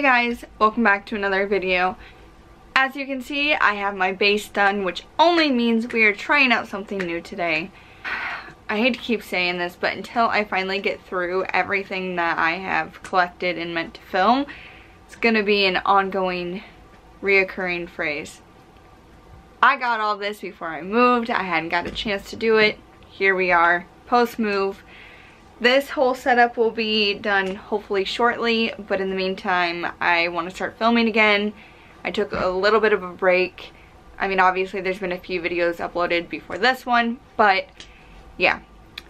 guys, welcome back to another video. As you can see, I have my base done, which only means we are trying out something new today. I hate to keep saying this, but until I finally get through everything that I have collected and meant to film, it's gonna be an ongoing, reoccurring phrase. I got all this before I moved. I hadn't got a chance to do it. Here we are, post-move. This whole setup will be done hopefully shortly, but in the meantime, I want to start filming again. I took a little bit of a break. I mean, obviously there's been a few videos uploaded before this one, but yeah.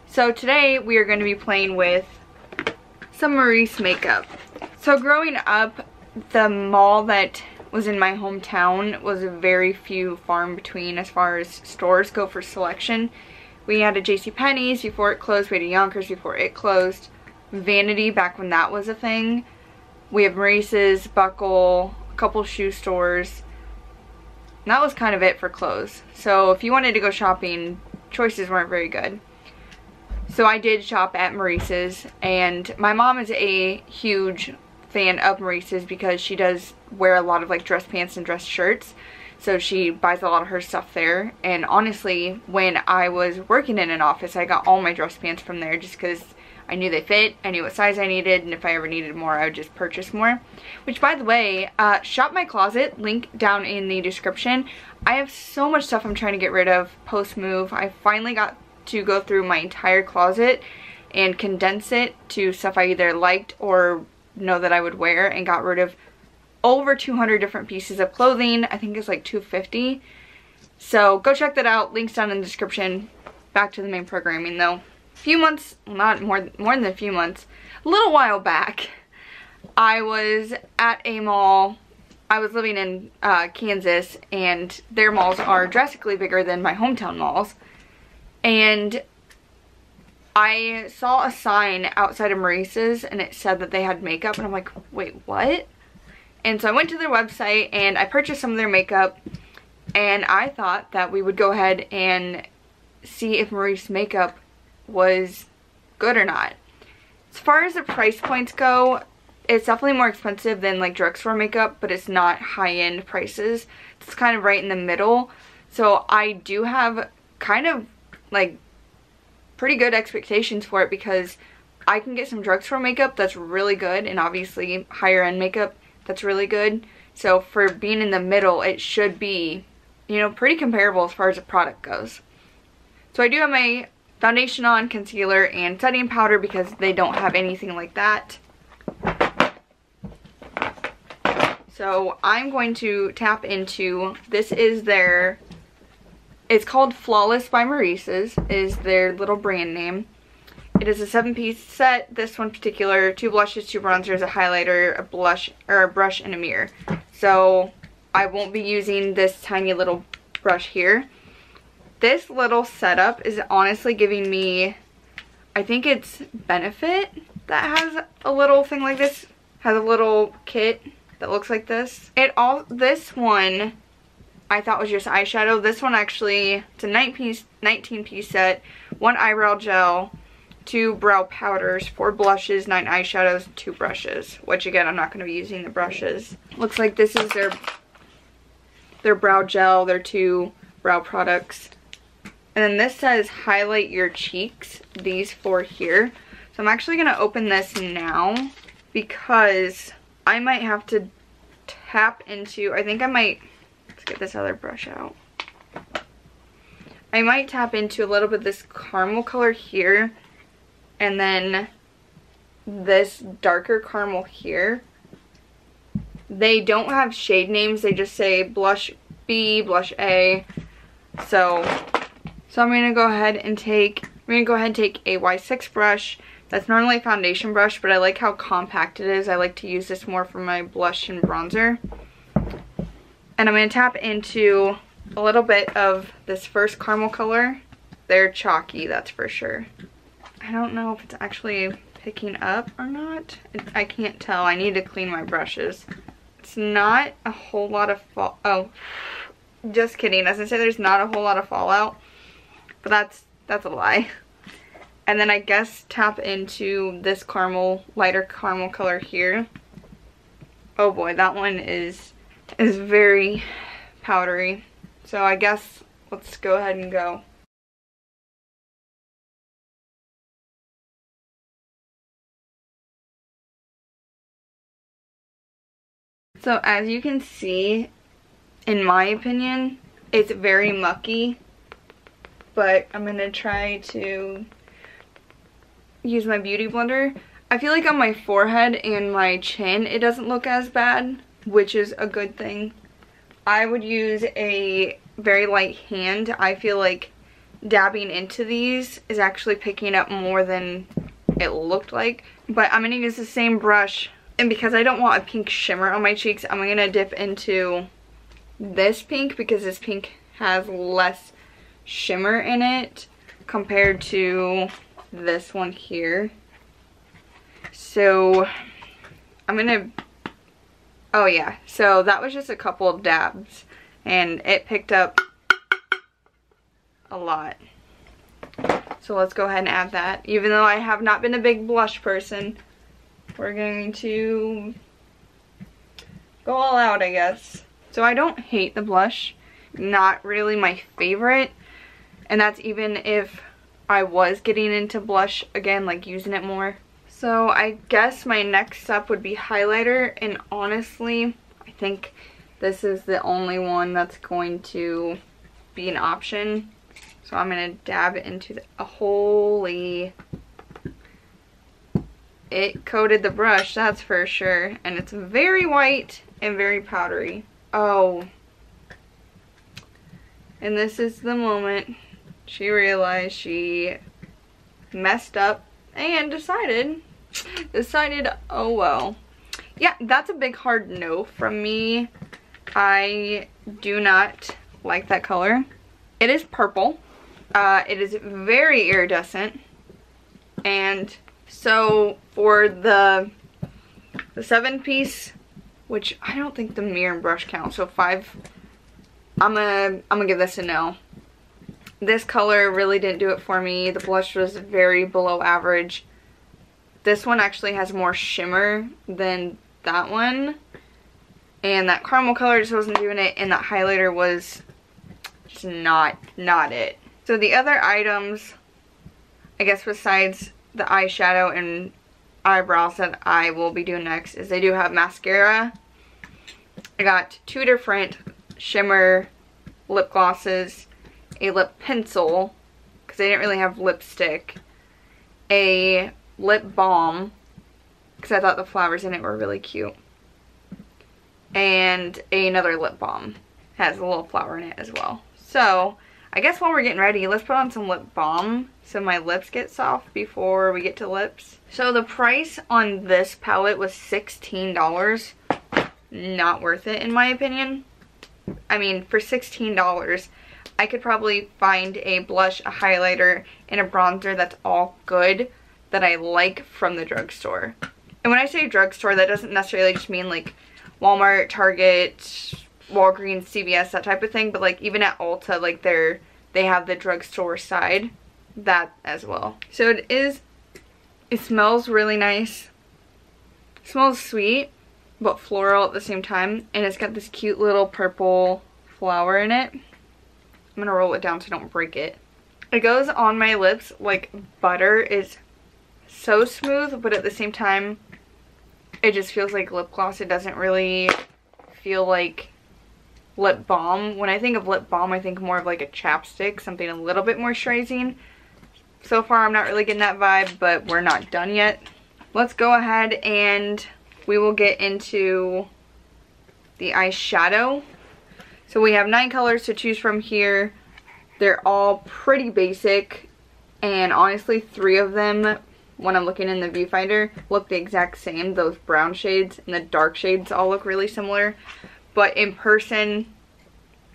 So today we are going to be playing with some Maurice makeup. So growing up, the mall that was in my hometown was very few far in between as far as stores go for selection. We had a JCPenney's before it closed, we had a Yonkers before it closed, Vanity back when that was a thing. We have Maurices, Buckle, a couple shoe stores. And that was kind of it for clothes. So if you wanted to go shopping, choices weren't very good. So I did shop at Maurices, and my mom is a huge fan of Maurices because she does wear a lot of like dress pants and dress shirts. So she buys a lot of her stuff there, and honestly, when I was working in an office, I got all my dress pants from there just because I knew they fit, I knew what size I needed, and if I ever needed more, I would just purchase more. Which, by the way, shop my closet, link down in the description. I have so much stuff I'm trying to get rid of post-move. I finally got to go through my entire closet and condense it to stuff I either liked or know that I would wear, and got rid of over 200 different pieces of clothing. I think it's like 250. So go check that out. Links down in the description. Back to the main programming though. A few months, not more than a few months, a little while back, I was at a mall. I was living in Kansas, and their malls are drastically bigger than my hometown malls. And I saw a sign outside of Maurice's, and it said that they had makeup, and I'm like, wait, what? And so I went to their website and I purchased some of their makeup, and I thought that we would go ahead and see if Maurice makeup was good or not. As far as the price points go, it's definitely more expensive than like drugstore makeup, but it's not high-end prices. It's kind of right in the middle. So I do have kind of like pretty good expectations for it, because I can get some drugstore makeup that's really good, and obviously higher end makeup that's really good. So for being in the middle, it should be, you know, pretty comparable as far as the product goes. So I do have my foundation on, concealer, and setting powder because they don't have anything like that. So I'm going to tap into, this is their, it's called Flawless by Maurice's, is their little brand name. It is a 7-piece set. This one particular, 2 blushes, 2 bronzers, a highlighter, a blush, or a brush, and a mirror. So I won't be using this tiny little brush here. This little setup is honestly giving me, I think it's Benefit that has a little thing like this, has a little kit that looks like this. This one I thought was just eyeshadow. This one actually, it's a 19-piece set, 1 eyebrow gel, 2 brow powders, 4 blushes, 9 eyeshadows, 2 brushes, which again, I'm not going to be using the brushes. Looks like this is their brow gel, their 2 brow products. And then this says highlight your cheeks, these 4 here. So I'm actually going to open this now because I might have to tap into, I think I might, let's get this other brush out. I might tap into a little bit of this caramel color here, and then this darker caramel here. They don't have shade names, they just say blush B, blush A. So I'm gonna go ahead and take a Y6 brush. That's normally a foundation brush, but I like how compact it is. I like to use this more for my blush and bronzer. And I'm gonna tap into a little bit of this first caramel color. They're chalky, that's for sure. I don't know if it's actually picking up or not. I can't tell. I need to clean my brushes. It's not a whole lot of oh, just kidding. As I say, there's not a whole lot of fallout, but that's a lie. And then I guess tap into this caramel, lighter caramel color here. Oh boy, that one is very powdery. So I guess let's go ahead and go. So as you can see, in my opinion, it's very mucky, but I'm gonna try to use my beauty blender. I feel like on my forehead and my chin, it doesn't look as bad, which is a good thing. I would use a very light hand. I feel like dabbing into these is actually picking up more than it looked like. But I'm gonna use the same brush, and because I don't want a pink shimmer on my cheeks, I'm gonna dip into this pink because this pink has less shimmer in it compared to this one here. So I'm gonna, oh yeah, so that was just a couple of dabs and it picked up a lot. So let's go ahead and add that. Even though I have not been a big blush person, we're going to go all out, I guess. So I don't hate the blush, not really my favorite, and that's even if I was getting into blush again, like using it more. So I guess my next step would be highlighter, and honestly, I think this is the only one that's going to be an option. So I'm gonna dab it into holy, it coated the brush, that's for sure, and it's very white and very powdery. Oh, and this is the moment she realized she messed up and decided, oh well. Yeah, that's a big hard no from me. I do not like that color. It is purple. It is very iridescent. And so for the 7-piece, which I don't think the mirror and brush count, so 5, I'm gonna give this a no. This color really didn't do it for me. The blush was very below average. This one actually has more shimmer than that one. And that caramel color just wasn't doing it, and that highlighter was just not it. So the other items, I guess besides the eyeshadow and eyebrows that I will be doing next, is they do have mascara. I got 2 different shimmer lip glosses, a lip pencil, because they didn't really have lipstick, a lip balm, because I thought the flowers in it were really cute, and another lip balm. Has a little flower in it as well. So I guess while we're getting ready, let's put on some lip balm so my lips get soft before we get to lips. So the price on this palette was $16. Not worth it in my opinion. I mean, for $16, I could probably find a blush, a highlighter, and a bronzer that's all good that I like from the drugstore. And when I say drugstore, that doesn't necessarily just mean like Walmart, Target, Walgreens, CVS, that type of thing, but like even at Ulta, like they have the drugstore side, that as well. So it smells really nice. It smells sweet but floral at the same time, and it's got this cute little purple flower in it. I'm gonna roll it down so I don't break it. It goes on my lips like butter. Is so smooth, but at the same time it just feels like lip gloss. It doesn't really feel like lip balm. When I think of lip balm, I think more of like a chapstick, something a little bit moisturizing. So far I'm not really getting that vibe, but we're not done yet. Let's go ahead and we will get into the eyeshadow. So we have 9 colors to choose from here. They're all pretty basic, and honestly 3 of them, when I'm looking in the viewfinder, look the exact same. Those brown shades and the dark shades all look really similar, but in person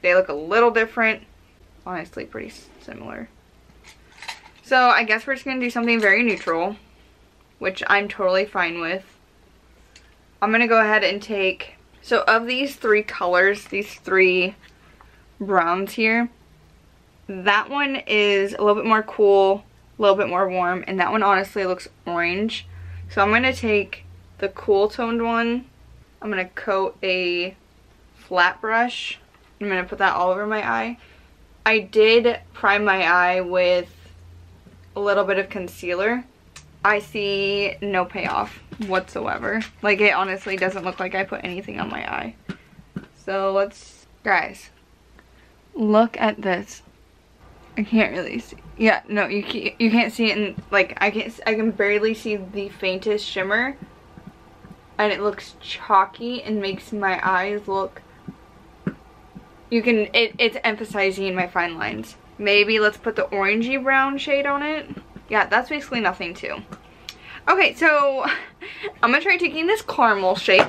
they look a little different. Honestly pretty similar. So I guess we're just gonna do something very neutral, which I'm totally fine with. I'm gonna go ahead and take, so of these 3 colors, these 3 browns here, that one is a little bit more cool, a little bit more warm, and that one honestly looks orange. So I'm gonna take the cool toned one I'm going to coat a flat brush. I'm going to put that all over my eye. I did prime my eye with a little bit of concealer. I see no payoff whatsoever. Like, it honestly doesn't look like I put anything on my eye. So let's, guys, look at this. I can't really see. Yeah, no, you can't see it in, like, I can barely see the faintest shimmer. And it looks chalky and makes my eyes look, it's emphasizing my fine lines. Maybe let's put the orangey brown shade on it. Yeah, that's basically nothing too. Okay, so I'm gonna try taking this caramel shape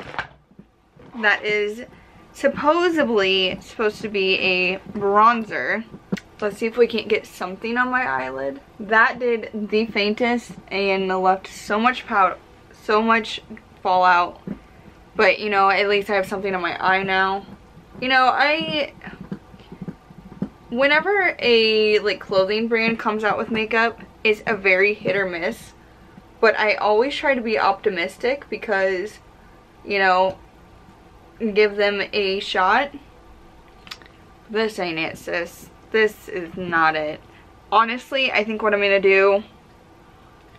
that is supposedly supposed to be a bronzer. Let's see if we can't get something on my eyelid. That did the faintest and left so much powder, so much fallout. But, you know, at least I have something on my eye now. You know, whenever a, like, clothing brand comes out with makeup, it's a very hit or miss. But I always try to be optimistic because, you know, give them a shot. This ain't it, sis. This is not it. Honestly, I think what I'm gonna do,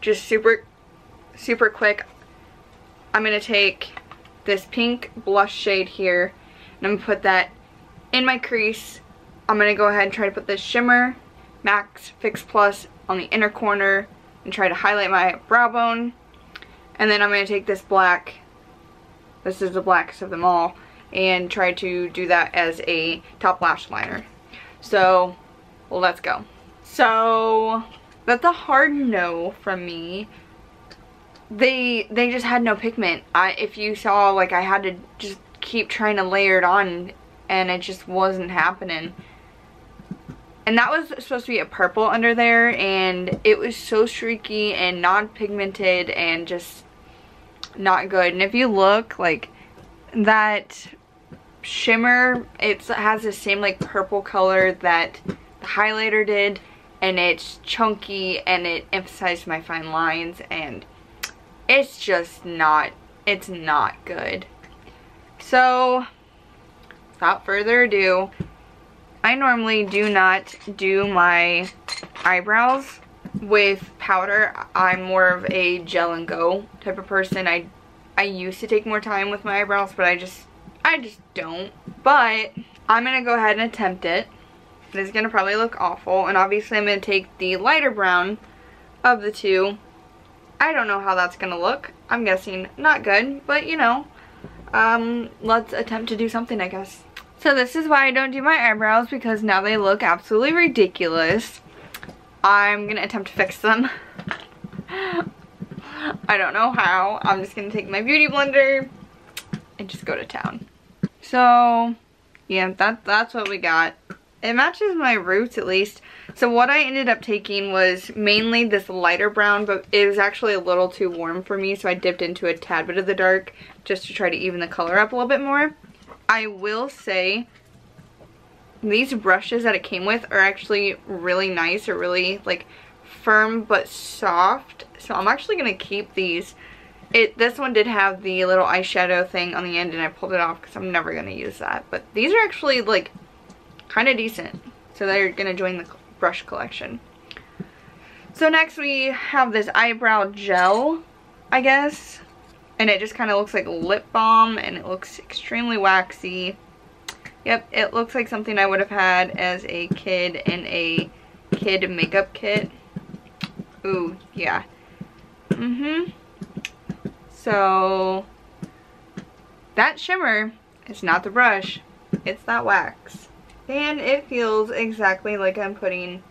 just super quick, I'm gonna take this pink blush shade here and I'm gonna put that in my crease. I'm gonna go ahead and try to put this shimmer Max Fix Plus on the inner corner and try to highlight my brow bone. And then I'm gonna take this black, this is the blackest of them all, and try to do that as a top lash liner. So, let's go. So, that's a hard no from me. They just had no pigment. If you saw, like, I had to just keep trying to layer it on and it just wasn't happening. And that was supposed to be a purple under there and it was so streaky and non-pigmented and just not good. And if you look, like, that shimmer, it has the same, like, purple color that the highlighter did, and it's chunky and it emphasized my fine lines, and it's just not, it's not good. So without further ado, I normally do not do my eyebrows with powder. I'm more of a gel and go type of person. I used to take more time with my eyebrows, but I just don't. But I'm gonna go ahead and attempt it. This is gonna probably look awful, and obviously I'm gonna take the lighter brown of the two. I don't know how that's gonna look. I'm guessing not good, but you know, let's attempt to do something, I guess. So this is why I don't do my eyebrows, because now they look absolutely ridiculous. I'm gonna attempt to fix them. I don't know how. I'm just gonna take my beauty blender and just go to town. So yeah, that's what we got. It matches my roots at least. So what I ended up taking was mainly this lighter brown, but it was actually a little too warm for me, so I dipped into a tad bit of the dark just to try to even the color up a little bit more. I will say these brushes that it came with are actually really nice. They're really, like, firm but soft. So I'm actually gonna keep these. This one did have the little eyeshadow thing on the end and I pulled it off because I'm never gonna use that. But these are actually, like, kind of decent. So they're gonna join the brush collection. So next we have this eyebrow gel, I guess. And it just kind of looks like lip balm and it looks extremely waxy. Yep, it looks like something I would have had as a kid in a kid makeup kit. Ooh, yeah. So that shimmer is not the brush, it's that wax. And it feels exactly like I'm putting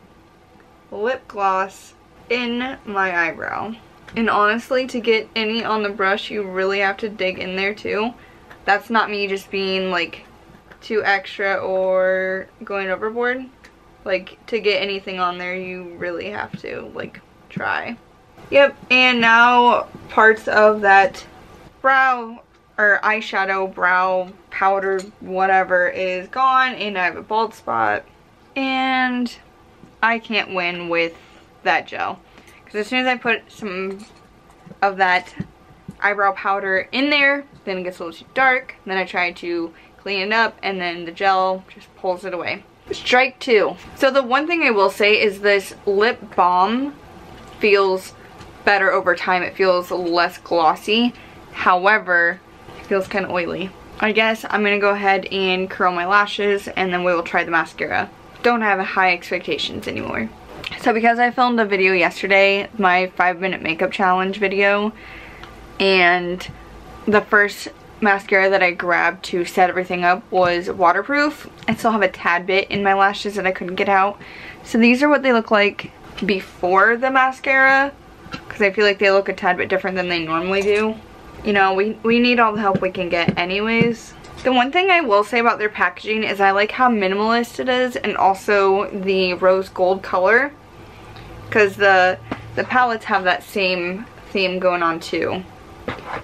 lip gloss in my eyebrow. And honestly, to get any on the brush, you really have to dig in there too. That's not me just being, like, too extra or going overboard. Like, to get anything on there, you really have to, like, try. Yep, and now parts of that brow or eyeshadow, brow powder, whatever, is gone, and I have a bald spot. And I can't win with that gel. Because as soon as I put some of that eyebrow powder in there, then it gets a little too dark, then I try to clean it up, and then the gel just pulls it away. Strike 2. So the one thing I will say is this lip balm feels better over time. It feels less glossy. However, it feels kind of oily. I guess I'm going to go ahead and curl my lashes, and then we will try the mascara. Don't have high expectations anymore. So because I filmed a video yesterday, my 5-minute makeup challenge video, and the first mascara that I grabbed to set everything up was waterproof. I still have a tad bit in my lashes that I couldn't get out. So these are what they look like before the mascara, because I feel like they look a tad bit different than they normally do. You know, we need all the help we can get anyways. The one thing I will say about their packaging is I like how minimalist it is, and also the rose gold color, because the palettes have that same theme going on too.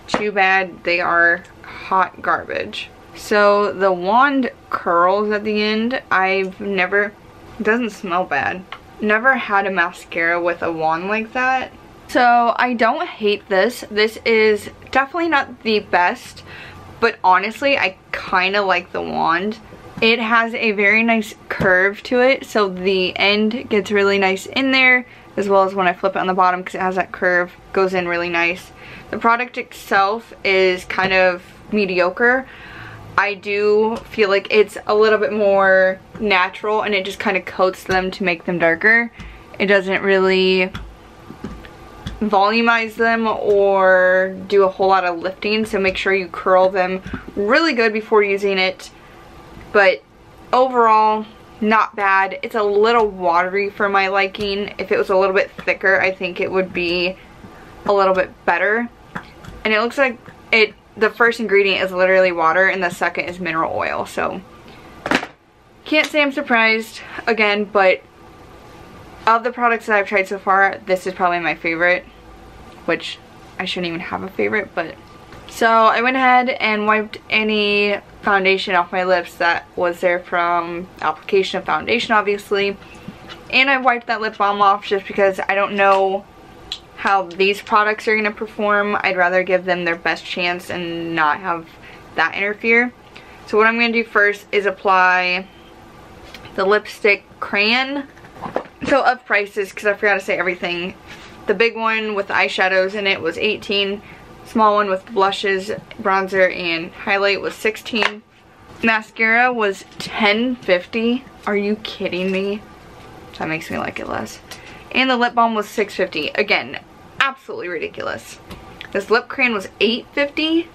Too bad they are hot garbage. So the wand curls at the end. I've never, it doesn't smell bad. Never had a mascara with a wand like that. So I don't hate this. This is definitely not the best, but honestly I kind of like the wand. It has a very nice curve to it, so the end gets really nice in there, as well as when I flip it on the bottom, because it has that curve, goes in really nice. The product itself is kind of mediocre. I do feel like it's a little bit more natural, and it just kind of coats them to make them darker. It doesn't really volumize them or do a whole lot of lifting, so make sure you curl them really good before using it. But overall, not bad. It's a little watery for my liking. If it was a little bit thicker, I think it would be a little bit better. And it looks like the first ingredient is literally water, and the second is mineral oil. So can't say I'm surprised again, but of the products that I've tried so far, this is probably my favorite, which I shouldn't even have a favorite, but. So I went ahead and wiped any foundation off my lips that was there from application of foundation, obviously. And I wiped that lip balm off just because I don't know how these products are going to perform. I'd rather give them their best chance and not have that interfere. So what I'm going to do first is apply the lipstick crayon. So of prices, because I forgot to say everything, the big one with the eyeshadows in it was $18. Small one with blushes, bronzer, and highlight was $16. Mascara was $10.50. Are you kidding me? That makes me like it less. And the lip balm was $6.50. Again, absolutely ridiculous. This lip crayon was $8.50.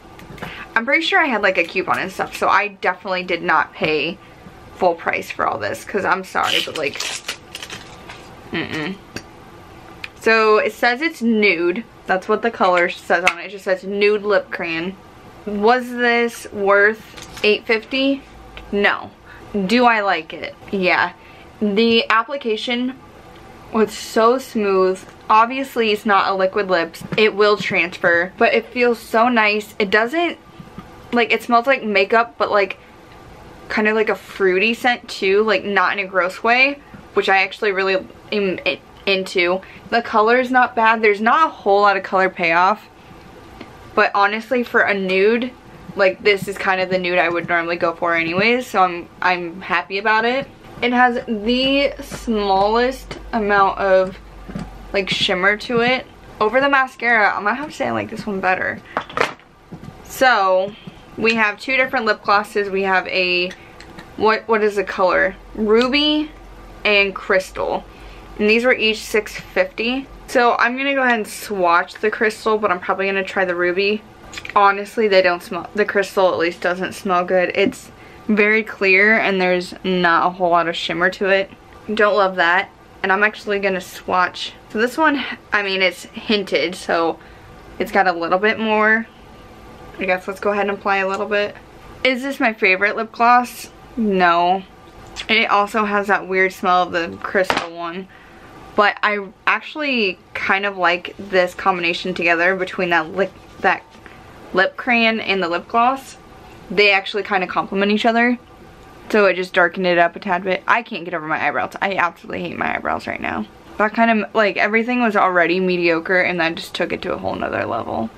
I'm pretty sure I had like a coupon and stuff, so I definitely did not pay full price for all this, because I'm sorry, but like, So it says it's nude. That's what the color says on it. It just says nude lip crayon. Was this worth $8.50? No. Do I like it? Yeah. The application was so smooth. Obviously it's not a liquid lips. It will transfer, but it feels so nice. It doesn't, like, it smells like makeup, but like kind of like a fruity scent too, like not in a gross way, which I actually really am into. The color is not bad. There's not a whole lot of color payoff, but honestly for a nude, like, this is kind of the nude I would normally go for anyways, so I'm happy about it. It has the smallest amount of like shimmer to it. Over the mascara, I'm gonna have to say I like this one better. So we have two different lip glosses. We have a, what is the color? Ruby and Crystal. And these were each $6.50. So I'm gonna go ahead and swatch the Crystal, but I'm probably gonna try the Ruby. Honestly, they don't smell, the Crystal at least doesn't smell good. It's very clear and there's not a whole lot of shimmer to it. Don't love that. And I'm actually gonna swatch. So this one, I mean, it's hinted, so it's got a little bit more. I guess let's go ahead and apply a little bit. Is this my favorite lip gloss? No. And it also has that weird smell of the Crystal one. But I actually kind of like this combination together between that lip crayon and the lip gloss. They actually kind of complement each other. So it just darkened it up a tad bit. I can't get over my eyebrows. I absolutely hate my eyebrows right now. That kind of, like, everything was already mediocre and that just took it to a whole nother level.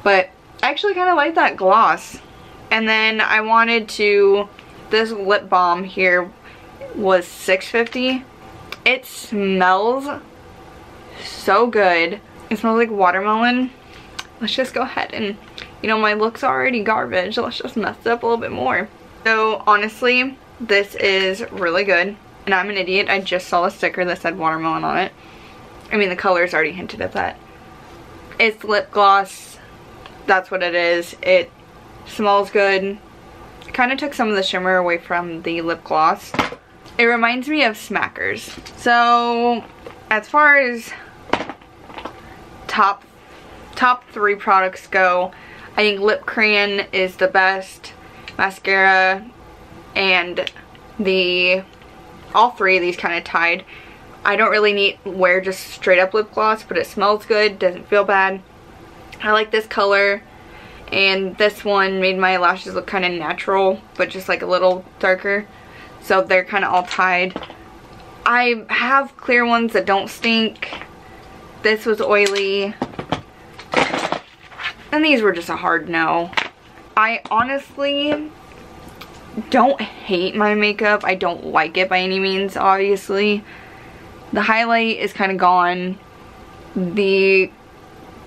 But I actually kind of like that gloss. And then I wanted to, this lip balm here was $6.50. It smells so good. It smells like watermelon. Let's just go ahead and, you know, my look's already garbage. Let's just mess it up a little bit more. So honestly, this is really good. And I'm an idiot. I just saw a sticker that said watermelon on it. I mean, the color's already hinted at that. It's lip gloss. That's what it is. It smells good. It kind of took some of the shimmer away from the lip gloss. It reminds me of Smackers. So as far as top 3 products go, I think lip crayon is the best. Mascara and all 3 of these kind of tied. I don't really wear just straight up lip gloss, but it smells good, doesn't feel bad. I like this color, and this one made my lashes look kind of natural, but just like a little darker. So they're kind of all tied. I have clear ones that don't stink. This was oily. And these were just a hard no. I honestly don't hate my makeup. I don't like it by any means, obviously. The highlight is kind of gone. The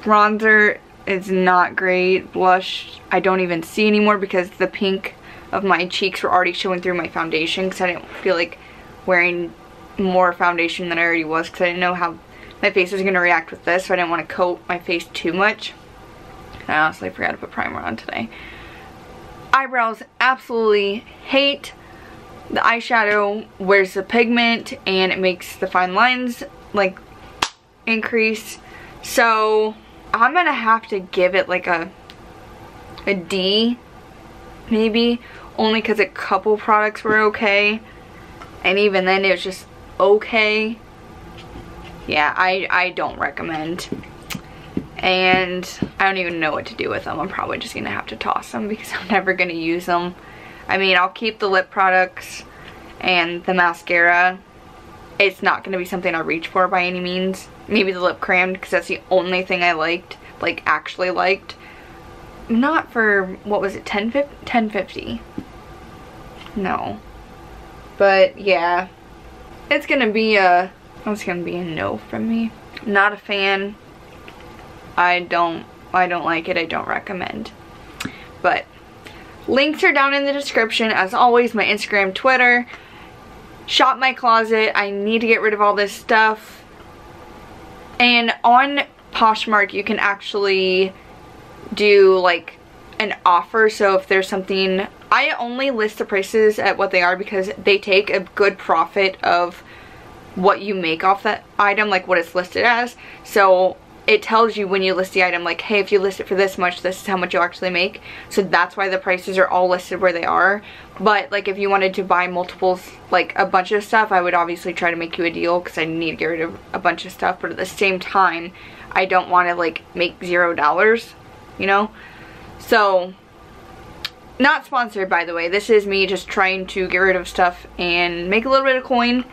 bronzer is not great. Blush, I don't even see anymore because the pink of my cheeks were already showing through my foundation because I didn't feel like wearing more foundation than I already was because I didn't know how my face was going to react with this, so I didn't want to coat my face too much. I honestly forgot to put primer on today. Eyebrows, absolutely hate. The eyeshadow wears the pigment and it makes the fine lines like increase. So I'm gonna have to give it like a D maybe, only because a couple products were okay, and even then it was just okay. Yeah, I don't recommend. And I don't even know what to do with them. I'm probably just gonna have to toss them because I'm never gonna use them. I mean, I'll keep the lip products and the mascara. It's not gonna be something I'll reach for by any means. Maybe the lip crayon because that's the only thing I liked, like actually liked. Not for, what was it, $10.50? No. But yeah, it's gonna be a no from me. Not a fan. I don't like it. I don't recommend. But links are down in the description. As always, my Instagram, Twitter. Shop my closet. I need to get rid of all this stuff. And on Poshmark, you can actually do like an offer. So if there's something, I only list the prices at what they are because they take a good profit of what you make off that item, like what it's listed as. So it tells you when you list the item, like, hey, if you list it for this much, this is how much you'll actually make. So that's why the prices are all listed where they are. But like if you wanted to buy multiples, like a bunch of stuff, I would obviously try to make you a deal because I need to get rid of a bunch of stuff. But at the same time, I don't want to like make $0, you know? So, not sponsored, by the way. This is me just trying to get rid of stuff and make a little bit of coin.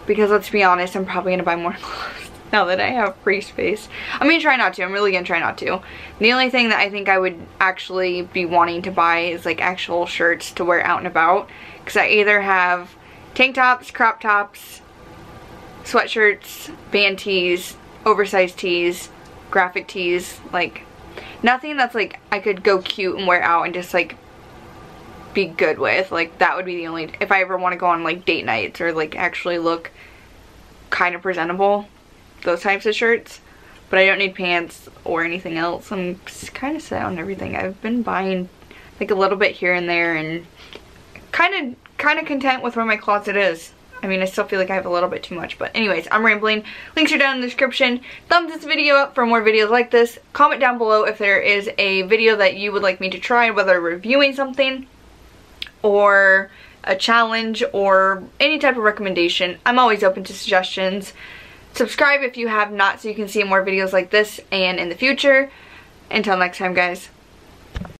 Because let's be honest, I'm probably going to buy more clothes now that I have free space. I'm going to try not to. I'm really going to try not to. The only thing that I think I would actually be wanting to buy is like actual shirts to wear out and about. Because I either have tank tops, crop tops, sweatshirts, band tees, oversized tees, graphic tees, like nothing that's like I could go cute and wear out and just like be good with. Like that would be the only, if I ever want to go on like date nights or like actually look kind of presentable, those types of shirts. But I don't need pants or anything else. I'm kind of set on everything. I've been buying like a little bit here and there and kind of content with where my closet is. I mean, I still feel like I have a little bit too much, but anyways, I'm rambling. Links are down in the description. Thumbs this video up for more videos like this. Comment down below if there is a video that you would like me to try, whether reviewing something or a challenge or any type of recommendation. I'm always open to suggestions. Subscribe if you have not so you can see more videos like this and in the future. Until next time, guys.